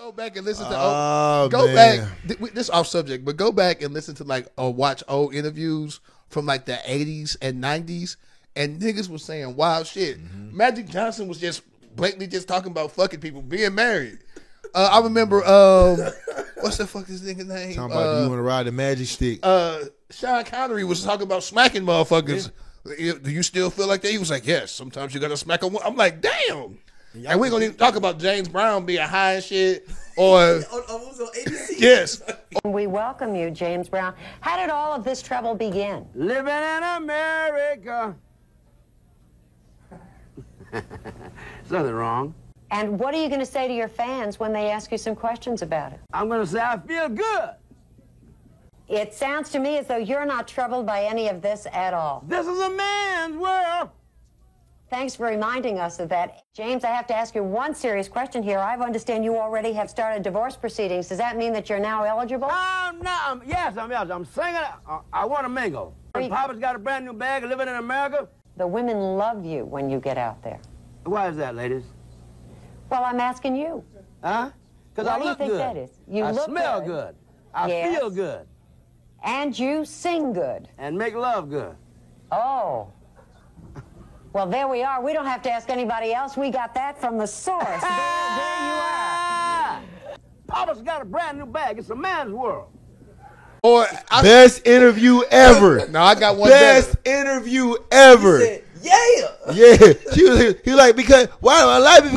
go back and listen to man. This off subject, but go back and listen to like or watch old interviews from like the 80s and 90s, and niggas was saying wild shit. Magic Johnson was just blatantly just talking about fucking people being married. I remember what's the fuck this nigga name? Talking about do you want to ride the magic stick? Sean Connery was talking about smacking motherfuckers. Do you still feel like that? He was like, yes, sometimes you gotta smack a woman. I'm like, damn. And we're gonna even talk about James Brown being high and shit. Or on ABC. Yes. We welcome you, James Brown. How did all of this trouble begin? Living in America. Something wrong. And what are you going to say to your fans when they ask you some questions about it? I'm going to say I feel good. It sounds to me as though you're not troubled by any of this at all. This is a man's world. Thanks for reminding us of that. James, I have to ask you one serious question here. I understand you already have started divorce proceedings. Does that mean that you're now eligible? Yes, I'm eligible. I'm single. I want to mingle. Papa's got a brand new bag of living in America. The women love you when you get out there. Why is that, ladies? Well, I'm asking you. Huh? Because I look Why do you think good. that is? You I look smell good. I Yes. feel good. And you sing good. And make love good. Oh. Well, there we are. We don't have to ask anybody else. We got that from the source. there you are. Papa's got a brand new bag. It's a man's world. Or Best interview ever. No, I got one Best interview ever. He said, yeah. Yeah, he like because why do I like it?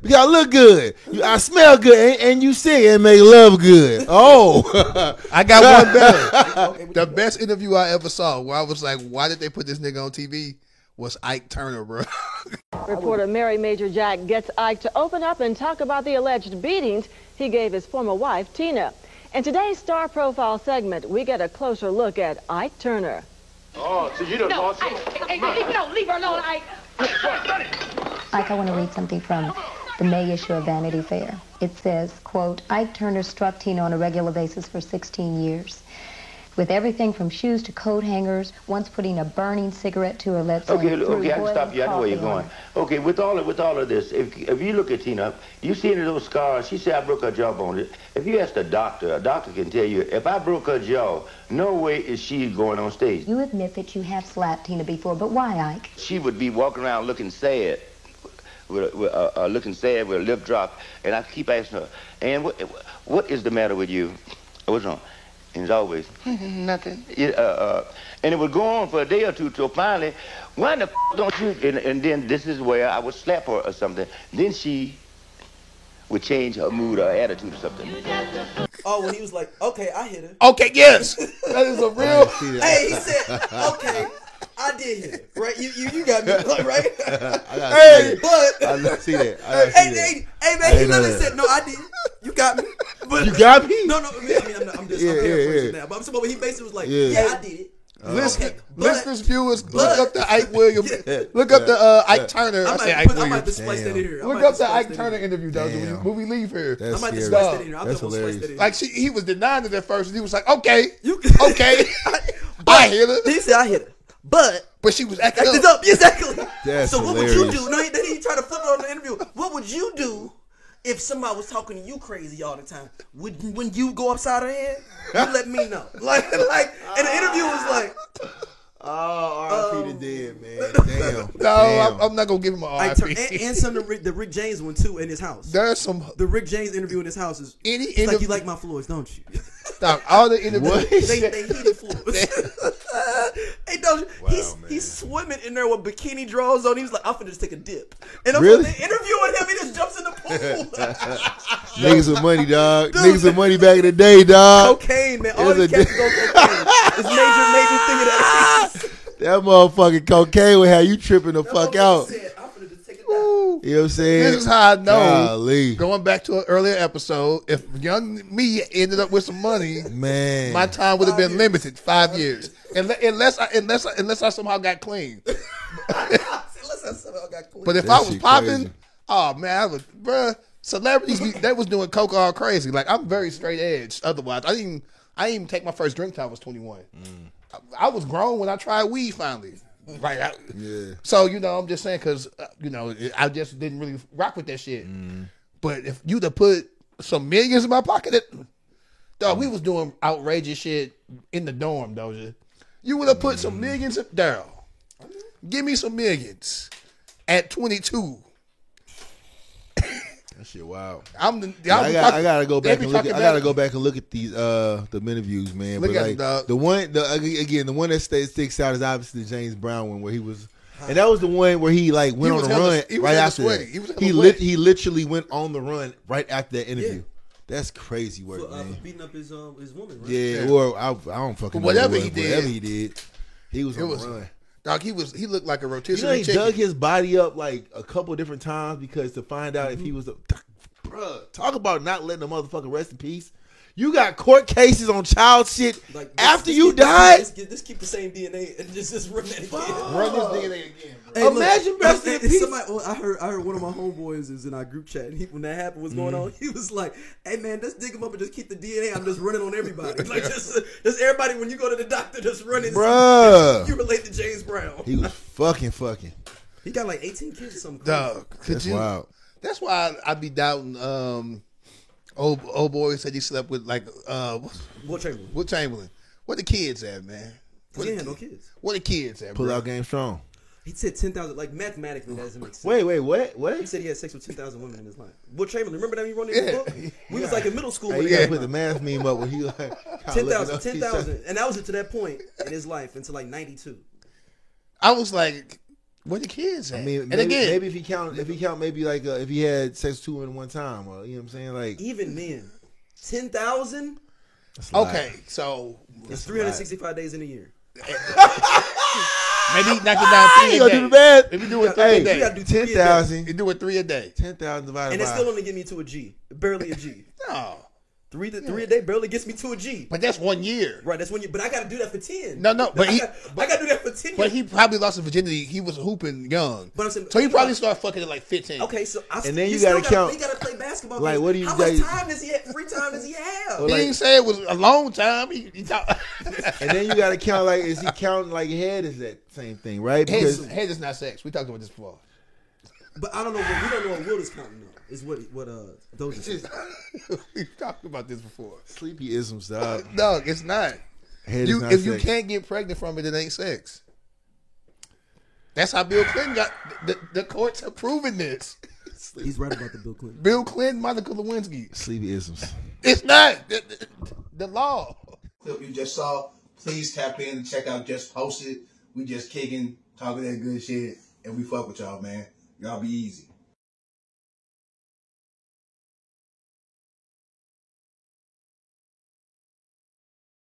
Because I look good, I smell good, and you sing and make love good. Oh, I got one better. The best interview I ever saw, where I was like, why did they put this nigga on TV? Was Ike Turner, bro. Reporter Mary Major Jack gets Ike to open up and talk about the alleged beatings he gave his former wife, Tina. In today's Star Profile segment, we get a closer look at Ike Turner. Oh, so you don't No, leave her alone, Ike. Ike, I want to read something from the May issue of Vanity Fair. It says, quote, Ike Turner struck Tina on a regular basis for 16 years. With everything from shoes to coat hangers, once putting a burning cigarette to her lips. Okay, and okay, I can boiling stop you. I know where you're coffee on going. her. Okay, with all of this, if you look at Tina, you see any of those scars? She said I broke her jawbone. If you ask a doctor can tell you, if I broke her jaw, no way is she going on stage. You admit that you have slapped Tina before, but why, Ike? She would be walking around looking sad, with a lip drop, and I keep asking her, and what is the matter with you? What's wrong? And it's always, nothing. And it would go on for a day or two till finally, why the don't you? And then this is where I would slap her or something. Then she would change her mood or attitude or something. Oh, when he was like, okay, I hit her. Okay, yes. That is a real. Hey, he said, okay, I did hit her. Right? You got me, right? Hey, but I see that. Hey, man, he literally said, no, I did. You got me. But, You got me? No, I'm paraphrasing now. But I'm saying, but he basically was like, yeah, I did it. Listeners, viewers, look up the Ike Williams. Look up the Ike Turner. I say Ike I might Williams. just splice that in here. Look up the Ike Turner interview, though, when we leave here. I might just scary. splice that in here. That's hilarious. Like he was denying it at first, and he was like, "Okay, okay, I hit her." He said, "I hit her," but she was acting acted up. up. Exactly. That's so what would you hilarious. do? No, then he tried to flip it on the interview. What would you do if somebody was talking to you crazy all the time? When you go upside her head, you let me know. Like, and the interview was like. Oh, R.I.P. the dead, man. Damn. No, I'm not gonna give him an R.I.P. And some of the Rick James one too in his house. There's some the Rick James interview in his house is like you like my Floyds, don't you? Stop. All the interviews they heated Floyds. Hey, don't you? Wow, he's swimming in there with bikini drawers on. He was like, I'm finna just take a dip. And I'm really? interviewing him. He just jumps in the pool. Niggas with money, dog. Dude, niggas with money back in the day, dog. Cocaine, man. All these cats go cocaine. It's major thing of that. That motherfucking cocaine would have you tripping the fuck out. You know what I'm saying? This is how I know. Golly. Going back to an earlier episode, if young me ended up with some money, man, my time would have been limited 5 years, unless I somehow got clean. But if I was popping, oh man, I was, bruh, celebrities they was doing coke all crazy. Like I'm very straight edge. Otherwise, I didn't even take my first drink till I was 21. I was grown when I tried weed finally. Right. Yeah. So, I'm just saying because, I just didn't really rock with that shit. But if you'd have put some millions in my pocket. Dog, we was doing outrageous shit in the dorm, Doja. You would have put some millions in Daryl. Give me some millions at 22. That shit wild. I gotta go back and look. I gotta go back and look at these the interviews, man. Look but at like dog. the one that sticks out is obviously the James Brown one, where he was, and that was the one where he like went on the run right after that. He literally went on the run right after that interview. Yeah. That's crazy work, man. For beating up his woman, right? Yeah, or I don't fucking know. Whatever he did, he was on the run. Dog, he looked like a rotisserie he chicken. dug his body up like a couple different times because to find out if he was bruh, talk about not letting a motherfucker rest in peace. You got court cases on child shit after you died. Let's keep the same DNA and just run that again. Run this DNA again, bro. Hey, imagine rest in peace. I heard one of my homeboys is in our group chat, and when that happened, was going on, he was like, "Hey man, let's dig him up and just keep the DNA. I'm just running on everybody, like just everybody. When you go to the doctor, just running. Bruh, you relate to James Brown. He was fucking. He got like 18 kids or something. Dog, that's wild. That's why I be doubting. Old boy said he slept with like Will Chamberlain. Will Chamberlain. What the kids at, man? He didn't have no kids. What the kids at? Pull out game strong. He said 10,000. Like mathematically, that doesn't make sense. Wait, what? He said he had sex with 10,000 women in his life. Will Chamberlain, remember that he wrote in his book? We was like in middle school. Hey, you gotta put the math meme up where he like 10,000, and that was it to that point in his life until like 92. I was like, where the kids at? I mean, maybe if he count, maybe like if he had sex with 2 women at one time, or you know what I'm saying, like even men, 10,000. Okay, so it's 365 days in a year. Maybe knock it down 3 a day. Do the math. Maybe do it 3 a day. You gotta do 10,000. You do it 3 a day. 10,000 divided by. And it still only get me to a G, barely a G. No. 3 a day barely gets me to a G. But that's 1 year. Right, that's 1 year. But I got to do that for 10. No, but I got to do that for 10 years. But he probably lost his virginity. He was hooping young. But I'm saying, so he probably started fucking at like 15. Okay, so and then you got to count. He got to play basketball. Like, what do you? How much time does he have? Free time does he have? He didn't say it was a long time. He and then you got to count. Like, is he counting like head? Is that same thing, right? Because head is not sex. We talked about this before. But I don't know. We don't know what Will is counting though. Is what Doja said. We've talked about this before. Sleepy isms, dog. No, it's not. If you can't get pregnant from it, it ain't sex. That's how Bill Clinton got. The courts have proven this. He's right about the Bill Clinton. Bill Clinton, Monica Lewinsky. Sleepy isms. It's not the law. Clip you just saw. Please tap in and check out Just Posted. We just kicking, talking that good shit, and we fuck with y'all, man. Y'all be easy.